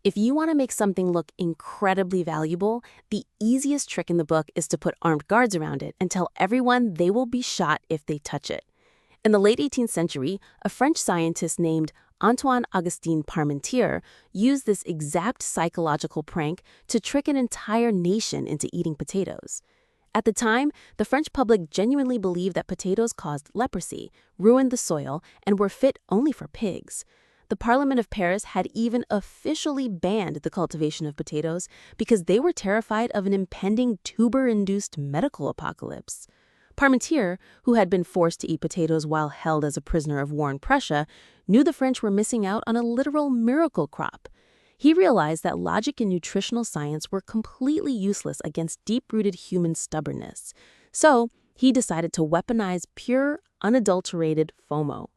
If you want to make something look incredibly valuable, the easiest trick in the book is to put armed guards around it and tell everyone they will be shot if they touch it. In the late 18th century, a French scientist named Antoine-Augustin Parmentier used this exact psychological prank to trick an entire nation into eating potatoes. At the time, the French public genuinely believed that potatoes caused leprosy, ruined the soil, and were fit only for pigs. The Parliament of Paris had even officially banned the cultivation of potatoes because they were terrified of an impending tuber-induced medical apocalypse. Parmentier, who had been forced to eat potatoes while held as a prisoner of war in Prussia, knew the French were missing out on a literal miracle crop. He realized that logic and nutritional science were completely useless against deep-rooted human stubbornness. So, he decided to weaponize pure, unadulterated FOMO.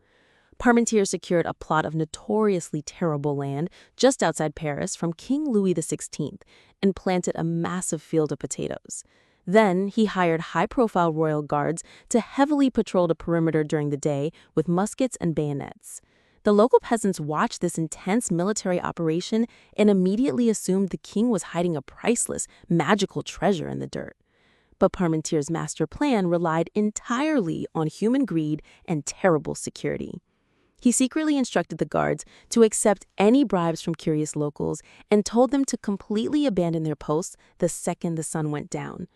Parmentier secured a plot of notoriously terrible land just outside Paris from King Louis XVI and planted a massive field of potatoes. Then, he hired high-profile royal guards to heavily patrol the perimeter during the day with muskets and bayonets. The local peasants watched this intense military operation and immediately assumed the king was hiding a priceless, magical treasure in the dirt. But Parmentier's master plan relied entirely on human greed and terrible security. He secretly instructed the guards to accept any bribes from curious locals and told them to completely abandon their posts the second the sun went down.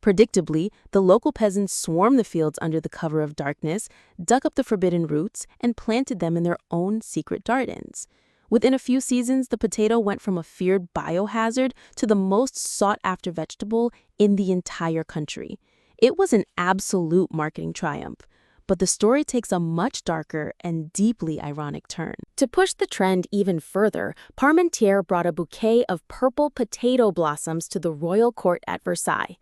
Predictably, the local peasants swarmed the fields under the cover of darkness, dug up the forbidden roots, and planted them in their own secret gardens. Within a few seasons, the potato went from a feared biohazard to the most sought-after vegetable in the entire country. It was an absolute marketing triumph. But the story takes a much darker and deeply ironic turn. To push the trend even further, Parmentier brought a bouquet of purple potato blossoms to the royal court at Versailles.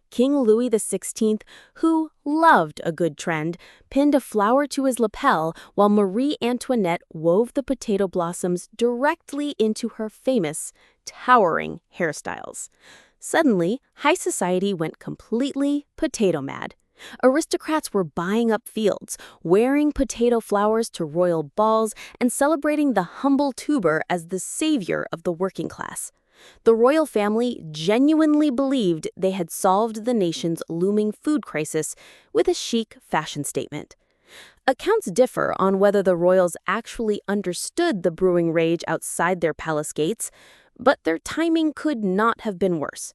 King Louis XVI, who loved a good trend, pinned a flower to his lapel while Marie Antoinette wove the potato blossoms directly into her famous, towering hairstyles. Suddenly, high society went completely potato mad. Aristocrats were buying up fields, wearing potato flowers to royal balls, and celebrating the humble tuber as the savior of the working class. The royal family genuinely believed they had solved the nation's looming food crisis with a chic fashion statement. Accounts differ on whether the royals actually understood the brewing rage outside their palace gates, but their timing could not have been worse.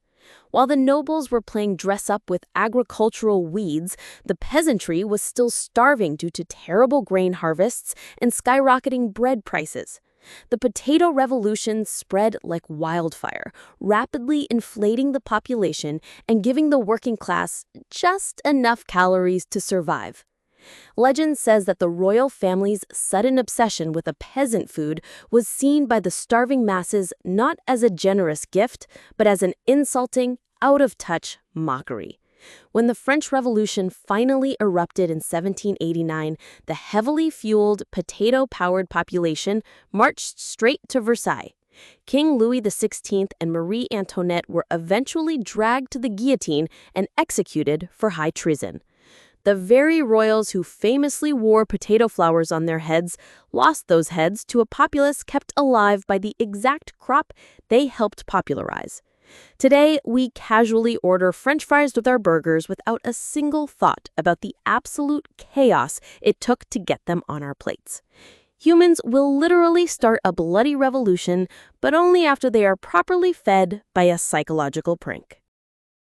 While the nobles were playing dress-up with agricultural weeds, the peasantry was still starving due to terrible grain harvests and skyrocketing bread prices. The potato revolution spread like wildfire, rapidly inflating the population and giving the working class just enough calories to survive. Legend says that the royal family's sudden obsession with a peasant food was seen by the starving masses not as a generous gift, but as an insulting, out-of-touch mockery. When the French Revolution finally erupted in 1789, the heavily fueled, potato-powered population marched straight to Versailles. King Louis XVI and Marie Antoinette were eventually dragged to the guillotine and executed for high treason. The very royals who famously wore potato flowers on their heads lost those heads to a populace kept alive by the exact crop they helped popularize. Today, we casually order French fries with our burgers without a single thought about the absolute chaos it took to get them on our plates. Humans will literally start a bloody revolution, but only after they are properly fed by a psychological prank.